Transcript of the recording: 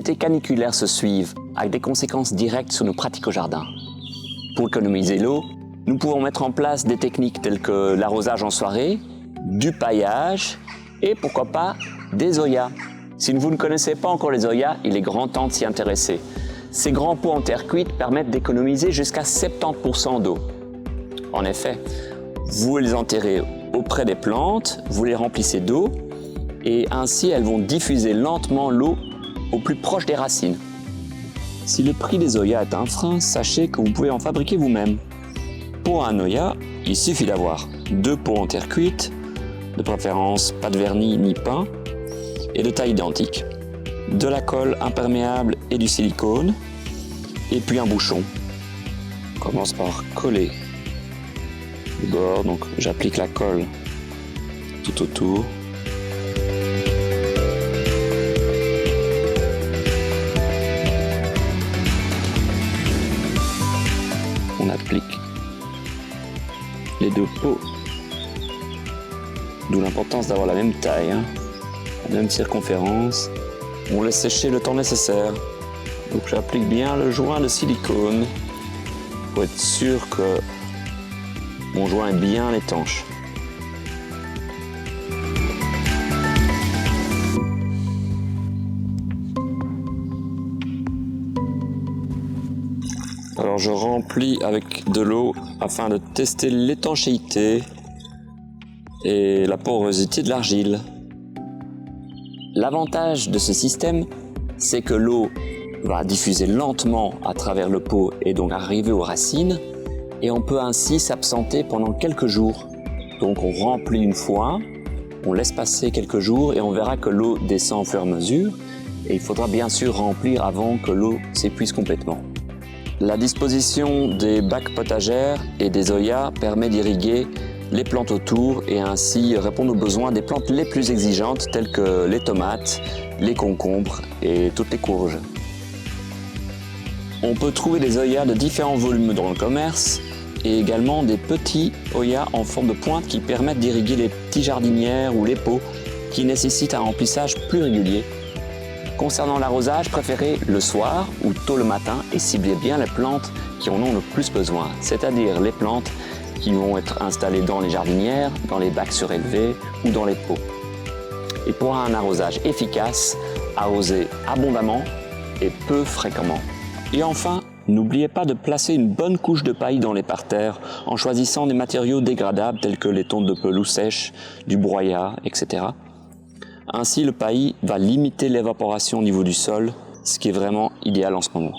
étés caniculaires se suivent, avec des conséquences directes sur nos pratiques au jardin. Pour économiser l'eau, nous pouvons mettre en place des techniques telles que l'arrosage en soirée, du paillage et pourquoi pas des Zoyas. Si vous ne connaissez pas encore les Zoyas, il est grand temps de s'y intéresser. Ces grands pots en terre cuite permettent d'économiser jusqu'à 70% d'eau. En effet, vous les enterrez auprès des plantes, vous les remplissez d'eau et ainsi elles vont diffuser lentement l'eau au plus proche des racines. Si le prix des Zoyas est un frein, sachez que vous pouvez en fabriquer vous-même. Pour un Zoya, il suffit d'avoir 2 pots en terre cuite, de préférence pas de vernis ni pain, et de taille identique, de la colle imperméable et du silicone, et puis un bouchon. On commence par coller le bord, donc j'applique la colle tout autour. On applique les 2 pots, d'où l'importance d'avoir la même taille, la même circonférence. On laisse sécher le temps nécessaire. Donc j'applique bien le joint de silicone pour être sûr que mon joint est bien étanche. Alors je remplis avec de l'eau afin de tester l'étanchéité et la porosité de l'argile. L'avantage de ce système, c'est que l'eau va diffuser lentement à travers le pot et donc arriver aux racines, et on peut ainsi s'absenter pendant quelques jours. Donc on remplit une fois, on laisse passer quelques jours et on verra que l'eau descend au fur et à mesure, et il faudra bien sûr remplir avant que l'eau s'épuise complètement. La disposition des bacs potagères et des Zoyas permet d'irriguer les plantes autour et ainsi répondre aux besoins des plantes les plus exigeantes telles que les tomates, les concombres et toutes les courges. On peut trouver des Zoyas de différents volumes dans le commerce et également des petits Zoyas en forme de pointe qui permettent d'irriguer les petits jardinières ou les pots qui nécessitent un remplissage plus régulier. Concernant l'arrosage, préférez le soir ou tôt le matin et ciblez bien les plantes qui en ont le plus besoin, c'est-à-dire les plantes qui vont être installées dans les jardinières, dans les bacs surélevés ou dans les pots. Et pour un arrosage efficace, arrosez abondamment et peu fréquemment. Et enfin, n'oubliez pas de placer une bonne couche de paille dans les parterres en choisissant des matériaux dégradables tels que les tontes de pelouse sèche, du broyat, etc. Ainsi, le paillis va limiter l'évaporation au niveau du sol, ce qui est vraiment idéal en ce moment.